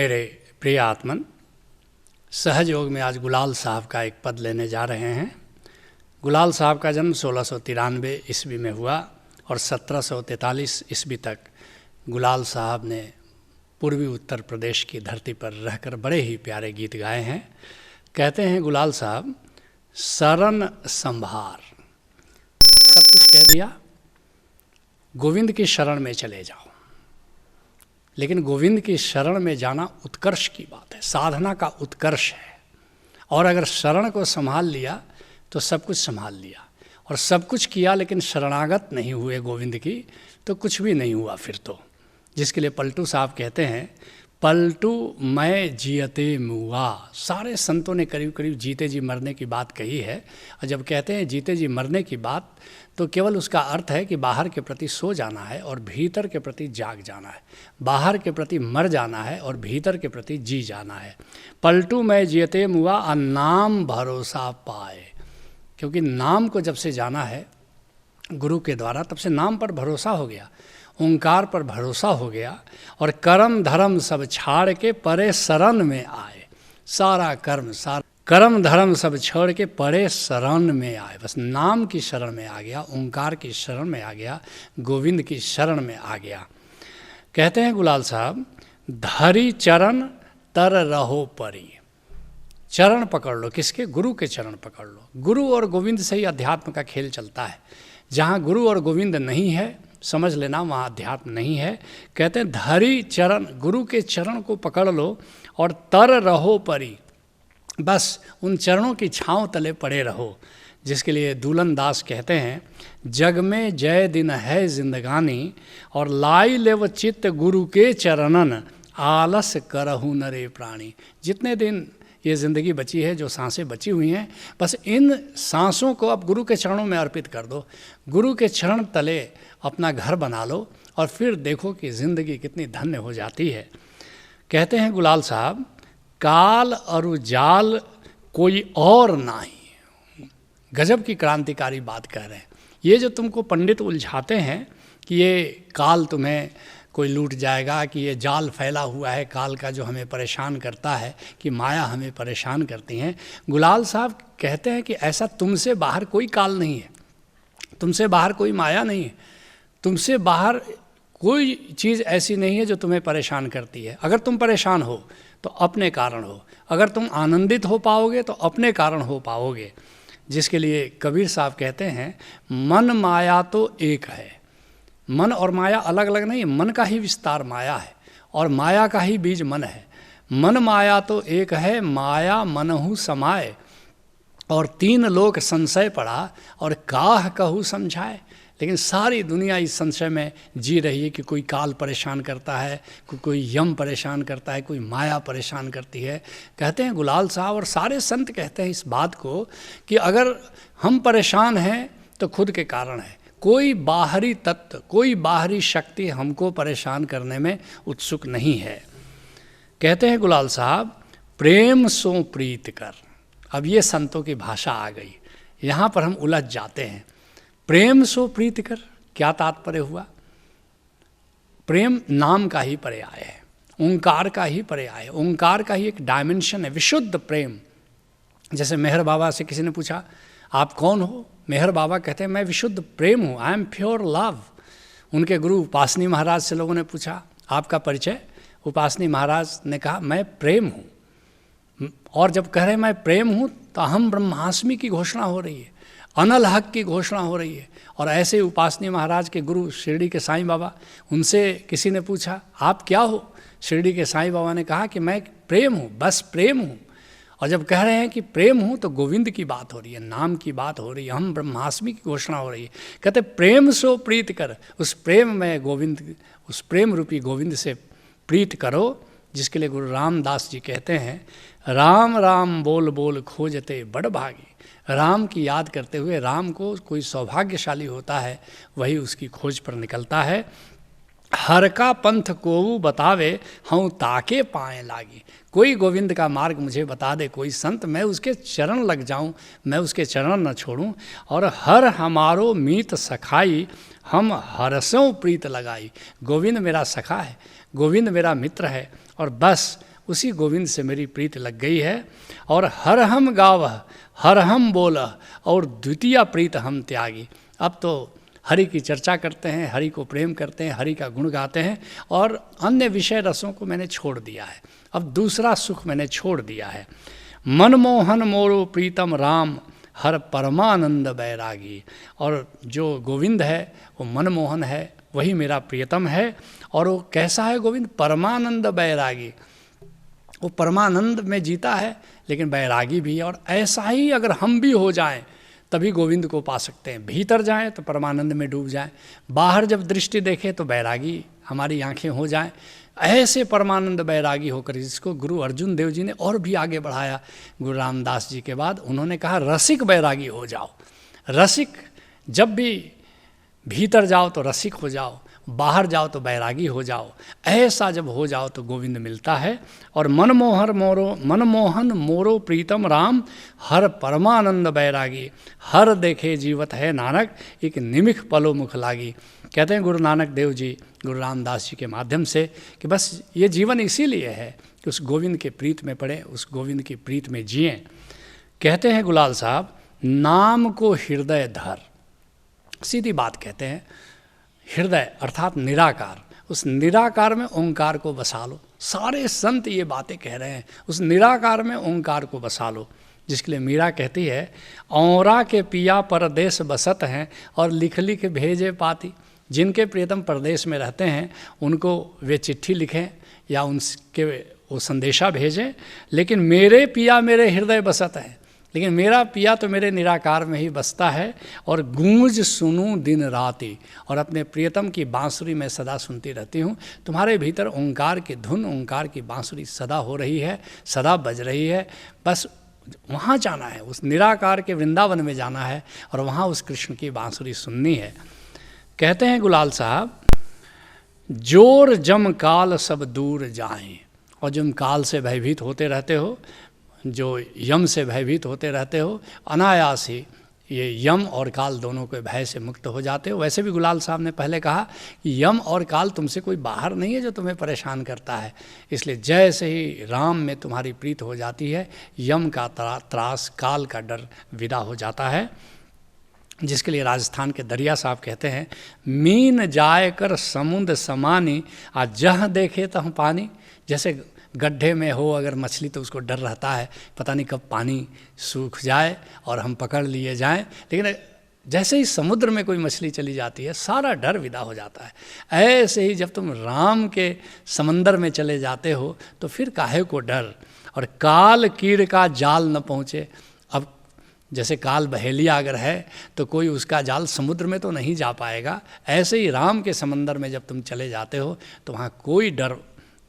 मेरे प्रिय आत्मन, सहज योग में आज गुलाल साहब का एक पद लेने जा रहे हैं। गुलाल साहब का जन्म 1693 ईस्वी में हुआ और 1743 ईस्वी तक गुलाल साहब ने पूर्वी उत्तर प्रदेश की धरती पर रहकर बड़े ही प्यारे गीत गाए हैं। कहते हैं गुलाल साहब, शरण संभार, सब कुछ कह दिया, गोविंद की शरण में चले जाओ। लेकिन गोविंद की शरण में जाना उत्कर्ष की बात है, साधना का उत्कर्ष है। और अगर शरण को संभाल लिया तो सब कुछ संभाल लिया, और सब कुछ किया लेकिन शरणागत नहीं हुए गोविंद की तो कुछ भी नहीं हुआ फिर तो। जिसके लिए पलटू साहब कहते हैं, पलटू मैं जियते मुआ। सारे संतों ने करीब करीब जीते जी मरने की बात कही है, और जब कहते हैं जीते जी मरने की बात तो केवल उसका अर्थ है कि बाहर के प्रति सो जाना है और भीतर के प्रति जाग जाना है। बाहर के प्रति मर जाना है और भीतर के प्रति जी जाना है। पलटू मैं जियते मुआ और नाम भरोसा पाए, क्योंकि नाम को जब से जाना है गुरु के द्वारा तब से नाम पर भरोसा हो गया, ओंकार पर भरोसा हो गया, और कर्म धर्म सब छाड़ के परे शरण में आए। सारा कर्म धर्म सब छोड़ के परे शरण में आए, बस नाम की शरण में आ गया, ओंकार की शरण में आ गया, गोविंद की शरण में आ गया। कहते हैं गुलाल साहब, धरी चरण तर रहो परी। चरण पकड़ लो, किसके? गुरु के चरण पकड़ लो। गुरु और गोविंद से ही अध्यात्म का खेल चलता है। जहाँ गुरु और गोविंद नहीं है समझ लेना वहाँ अध्यात्म नहीं है। कहते हैं धरी चरण, गुरु के चरण को पकड़ लो और तर रहो परी, बस उन चरणों की छांव तले पड़े रहो। जिसके लिए दूलन दास कहते हैं, जग में जय दिन है जिंदगानी और लाई ले व चित्त गुरु के चरणन आलस करहु नरे प्राणी। जितने दिन ये ज़िंदगी बची है, जो सांसें बची हुई हैं, बस इन सांसों को अब गुरु के चरणों में अर्पित कर दो। गुरु के चरण तले अपना घर बना लो और फिर देखो कि ज़िंदगी कितनी धन्य हो जाती है। कहते हैं गुलाल साहब, काल और जाल कोई और नहीं। गजब की क्रांतिकारी बात कह रहे हैं। ये जो तुमको पंडित उलझाते हैं कि ये काल तुम्हें कोई लूट जाएगा, कि ये जाल फैला हुआ है काल का जो हमें परेशान करता है, कि माया हमें परेशान करती हैं, गुलाल साहब कहते हैं कि ऐसा तुमसे बाहर कोई काल नहीं है, तुमसे बाहर कोई माया नहीं है, तुमसे बाहर कोई चीज़ ऐसी नहीं है जो तुम्हें परेशान करती है। अगर तुम परेशान हो तो अपने कारण हो, अगर तुम आनंदित हो पाओगे तो अपने कारण हो पाओगे। जिसके लिए कबीर साहब कहते हैं, मन माया तो एक है। मन और माया अलग अलग नहीं, मन का ही विस्तार माया है और माया का ही बीज मन है। मन माया तो एक है, माया मनहु समाए, और तीन लोक संशय पड़ा और काह कहू समझाए। लेकिन सारी दुनिया इस संशय में जी रही है कि कोई काल परेशान करता है, कोई यम परेशान करता है, कोई माया परेशान करती है। कहते हैं गुलाल साहब और सारे संत कहते हैं इस बात को कि अगर हम परेशान हैं तो खुद के कारण है। कोई बाहरी तत्व, कोई बाहरी शक्ति हमको परेशान करने में उत्सुक नहीं है। कहते हैं गुलाल साहब, प्रेम सो प्रीत कर। अब ये संतों की भाषा आ गई, यहाँ पर हम उलझ जाते हैं। प्रेम सो प्रीत कर, क्या तात्पर्य हुआ? प्रेम नाम का ही पर्याय है, ओंकार का ही पर्याय है, ओंकार का ही एक डायमेंशन है, विशुद्ध प्रेम। जैसे मेहर बाबा से किसी ने पूछा, आप कौन हो? मेहर बाबा कहते हैं, मैं विशुद्ध प्रेम हूँ, आई एम प्योर लव। उनके गुरु उपासनी महाराज से लोगों ने पूछा, आपका परिचय? उपासनी महाराज ने कहा, मैं प्रेम हूँ। और जब कह रहे मैं प्रेम हूँ तो अहम ब्रह्मास्मि की घोषणा हो रही है, अनल हक की घोषणा हो रही है। और ऐसे उपासनी महाराज के गुरु शिरडी के साईं बाबा, उनसे किसी ने पूछा, आप क्या हो? शिरडी के साईं बाबा ने कहा कि मैं प्रेम हूँ, बस प्रेम हूँ। और जब कह रहे हैं कि प्रेम हूँ तो गोविंद की बात हो रही है, नाम की बात हो रही है, हम ब्रह्मास्मि की घोषणा हो रही है। कहते प्रेम सो प्रीत कर, उस प्रेम में गोविंद, उस प्रेम रूपी गोविंद से प्रीत करो। जिसके लिए गुरु रामदास जी कहते हैं, राम राम बोल बोल खोजते बड़ भागी। राम की याद करते हुए, राम को कोई सौभाग्यशाली होता है, वही उसकी खोज पर निकलता है। हर का पंथ को बतावे हूँ ताके पाए लागी। कोई गोविंद का मार्ग मुझे बता दे, कोई संत, मैं उसके चरण लग जाऊं, मैं उसके चरण न छोड़ूं। और हर हमारो मीत सखाई हम हरसों प्रीत लगाई। गोविंद मेरा सखा है, गोविंद मेरा मित्र है, और बस उसी गोविंद से मेरी प्रीत लग गई है। और हर हम गावह हर हम बोलह और द्वितीय प्रीत हम त्यागी। अब तो हरि की चर्चा करते हैं, हरि को प्रेम करते हैं, हरि का गुण गाते हैं और अन्य विषय रसों को मैंने छोड़ दिया है। अब दूसरा सुख मैंने छोड़ दिया है। मनमोहन मोरो प्रीतम राम हर परमानंद बैरागी। और जो गोविंद है वो मनमोहन है, वही मेरा प्रियतम है। और वो कैसा है गोविंद? परमानंद बैरागी। वो परमानंद में जीता है लेकिन बैरागी भी है। और ऐसा ही अगर हम भी हो जाएं तभी गोविंद को पा सकते हैं। भीतर जाएं तो परमानंद में डूब जाएं, बाहर जब दृष्टि देखें तो बैरागी हमारी आंखें हो जाएं। ऐसे परमानंद बैरागी होकर, जिसको गुरु अर्जुन देव जी ने और भी आगे बढ़ाया गुरु रामदास जी के बाद, उन्होंने कहा रसिक बैरागी हो जाओ। रसिक जब भी भीतर जाओ तो रसिक हो जाओ, बाहर जाओ तो बैरागी हो जाओ। ऐसा जब हो जाओ तो गोविंद मिलता है। और मनमोहन मोरो प्रीतम राम हर परमानंद बैरागी। हर देखे जीवत है नानक एक निमिख पलो मुख लागी। कहते हैं गुरु नानक देव जी गुरु रामदास जी के माध्यम से कि बस ये जीवन इसीलिए है कि उस गोविंद के प्रीत में पड़े, उस गोविंद की प्रीत में जिएं। कहते हैं गुलाल साहब, नाम को हृदय धर। सीधी बात कहते हैं, हृदय अर्थात निराकार, उस निराकार में ओंकार को बसा लो। सारे संत ये बातें कह रहे हैं, उस निराकार में ओंकार को बसा लो। जिसके लिए मीरा कहती है, औरा के पिया परदेश बसत हैं और लिख लिख भेजे पाती। जिनके प्रियतम परदेश में रहते हैं उनको वे चिट्ठी लिखें या उनके वो संदेशा भेजें, लेकिन मेरे पिया मेरे हृदय बसत हैं। लेकिन मेरा पिया तो मेरे निराकार में ही बसता है। और गूंज सुनूं दिन राति, और अपने प्रियतम की बांसुरी मैं सदा सुनती रहती हूँ। तुम्हारे भीतर ओंकार की धुन, ओंकार की बांसुरी सदा हो रही है, सदा बज रही है। बस वहाँ जाना है, उस निराकार के वृंदावन में जाना है और वहाँ उस कृष्ण की बांसुरी सुननी है। कहते हैं गुलाल साहब, जोर जम काल सब दूर जाएं। और जब काल से भयभीत होते रहते हो, जो यम से भयभीत होते रहते हो, अनायास ही ये यम और काल दोनों के भय से मुक्त हो जाते हो। वैसे भी गुलाल साहब ने पहले कहा कि यम और काल तुमसे कोई बाहर नहीं है जो तुम्हें परेशान करता है। इसलिए जैसे ही राम में तुम्हारी प्रीत हो जाती है, यम का त्रास, काल का डर विदा हो जाता है। जिसके लिए राजस्थान के दरिया साहब कहते हैं, मीन जाए कर समुद्र समानी आ जहाँ देखे तह पानी। जैसे गड्ढे में हो अगर मछली तो उसको डर रहता है, पता नहीं कब पानी सूख जाए और हम पकड़ लिए जाएं। लेकिन जैसे ही समुद्र में कोई मछली चली जाती है सारा डर विदा हो जाता है। ऐसे ही जब तुम राम के समंदर में चले जाते हो तो फिर काहे को डर। और काल कीड़ का जाल न पहुँचे। अब जैसे काल बहेलिया अगर है तो कोई उसका जाल समुद्र में तो नहीं जा पाएगा। ऐसे ही राम के समंदर में जब तुम चले जाते हो तो वहाँ कोई डर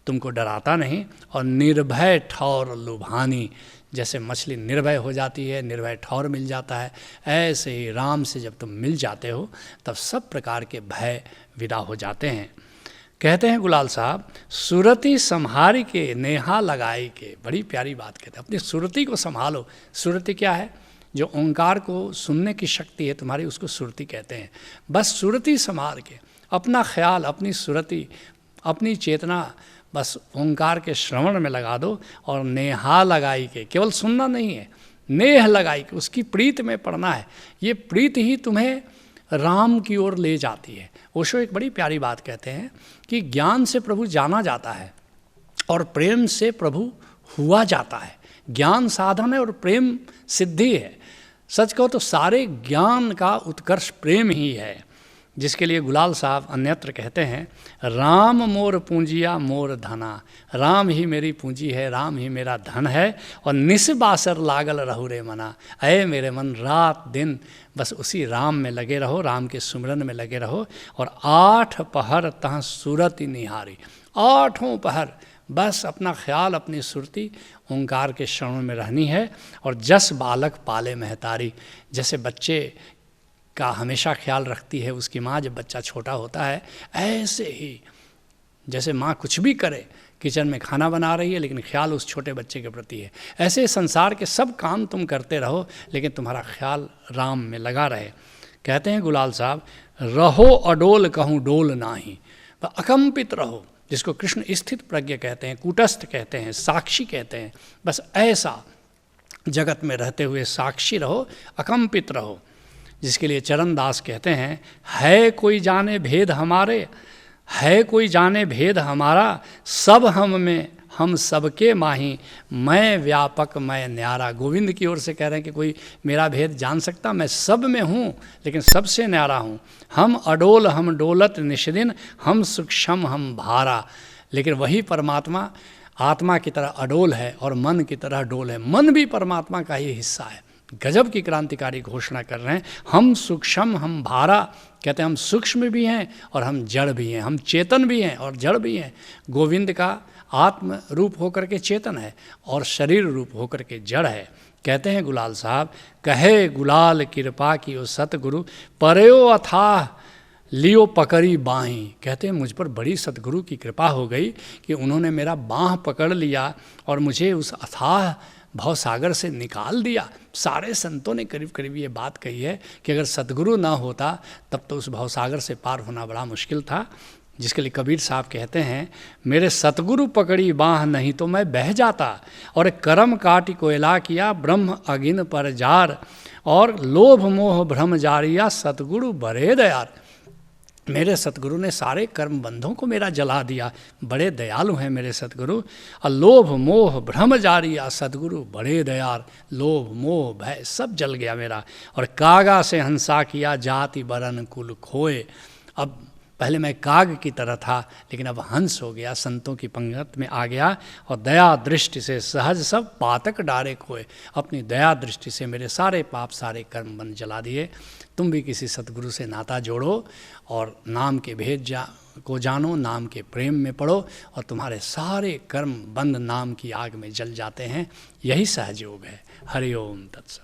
तुमको डराता नहीं। और निर्भय ठौर लुभानी, जैसे मछली निर्भय हो जाती है, निर्भय ठौर मिल जाता है, ऐसे ही राम से जब तुम मिल जाते हो तब सब प्रकार के भय विदा हो जाते हैं। कहते हैं गुलाल साहब, सुरति संहारी के नेहा लगाई के। बड़ी प्यारी बात कहते हैं, अपनी सुरति को संभालो। सुरति क्या है? जो ओंकार को सुनने की शक्ति है तुम्हारी, उसको सुरति कहते हैं। बस सुरति संभाल के अपना ख्याल, अपनी सुरति, अपनी चेतना बस ओंकार के श्रवण में लगा दो। और नेहा लगाई के, केवल सुनना नहीं है, नेह लगाई के, उसकी प्रीत में पड़ना है। ये प्रीत ही तुम्हें राम की ओर ले जाती है। ओशो एक बड़ी प्यारी बात कहते हैं कि ज्ञान से प्रभु जाना जाता है और प्रेम से प्रभु हुआ जाता है। ज्ञान साधन है और प्रेम सिद्धि है। सच कहो तो सारे ज्ञान का उत्कर्ष प्रेम ही है। जिसके लिए गुलाल साहब अन्यत्र कहते हैं, राम मोर पूंजिया मोर धना। राम ही मेरी पूंजी है, राम ही मेरा धन है। और निस्बासर लागल रहु रे मना। अय मेरे मन रात दिन बस उसी राम में लगे रहो, राम के सुमिरन में लगे रहो। और 8 पहर तहाँ सूरति निहारी। 8 पहर बस अपना ख्याल, अपनी सुरती ओंकार के श्रवण में रहनी है। और जस बालक पाले महतारी, जैसे बच्चे का हमेशा ख्याल रखती है उसकी माँ जब बच्चा छोटा होता है, ऐसे ही जैसे माँ कुछ भी करे, किचन में खाना बना रही है लेकिन ख्याल उस छोटे बच्चे के प्रति है, ऐसे संसार के सब काम तुम करते रहो लेकिन तुम्हारा ख्याल राम में लगा रहे। कहते हैं गुलाल साहब, रहो अडोल कहूँ डोल नाही। अकंपित रहो, जिसको कृष्ण स्थित प्रज्ञ कहते हैं, कूटस्थ कहते हैं, साक्षी कहते हैं। बस ऐसा जगत में रहते हुए साक्षी रहो, अकंपित रहो, जिसके लिए चरणदास कहते हैं, है कोई जाने भेद हमारे, है कोई जाने भेद हमारा, सब हम में हम सबके माही, मैं व्यापक मैं न्यारा। गोविंद की ओर से कह रहे हैं कि कोई मेरा भेद जान सकता, मैं सब में हूँ लेकिन सबसे न्यारा हूँ। हम अडोल हम डोलत निष्दिन, हम सूक्ष्म हम भारा। लेकिन वही परमात्मा आत्मा की तरह अडोल है और मन की तरह डोल है। मन भी परमात्मा का ही हिस्सा है। गजब की क्रांतिकारी घोषणा कर रहे हैं, हम सूक्ष्म हम भारा। कहते हैं हम सूक्ष्म भी हैं और हम जड़ भी हैं, हम चेतन भी हैं और जड़ भी हैं। गोविंद का आत्म रूप होकर के चेतन है और शरीर रूप होकर के जड़ है। कहते हैं गुलाल साहब, कहे गुलाल कृपा की ओ सतगुरु, परयो अथाह लियो पकड़ी बाहीं। कहते हैं मुझ पर बड़ी सतगुरु की कृपा हो गई कि उन्होंने मेरा बाँह पकड़ लिया और मुझे उस अथाह भवसागर से निकाल दिया। सारे संतों ने करीब करीब ये बात कही है कि अगर सतगुरु ना होता तब तो उस भवसागर से पार होना बड़ा मुश्किल था। जिसके लिए कबीर साहब कहते हैं, मेरे सतगुरु पकड़ी बाँह नहीं तो मैं बह जाता, और कर्म काटी कोयला किया ब्रह्म अगिन पर जार, और लोभ मोह भ्रम जारिया सतगुरु बड़े दयाल। मेरे सतगुरु ने सारे कर्म बंधों को मेरा जला दिया, बड़े दयालु हैं मेरे सतगुरु। और लोभ मोह भ्रम जारिया सतगुरु बड़े दयाल, लोभ मोह भय सब जल गया मेरा। और कागा से हंसा किया जाति बरन कुल खोए। अब पहले मैं काग की तरह था लेकिन अब हंस हो गया, संतों की पंगत में आ गया। और दया दृष्टि से सहज सब पातक डारे खोए। अपनी दया दृष्टि से मेरे सारे पाप सारे कर्म बंध जला दिए। तुम भी किसी सतगुरु से नाता जोड़ो और नाम के भेद को जानो, नाम के प्रेम में पढ़ो और तुम्हारे सारे कर्म बंद नाम की आग में जल जाते हैं। यही सहज योग है। हरि ओम तत्सत।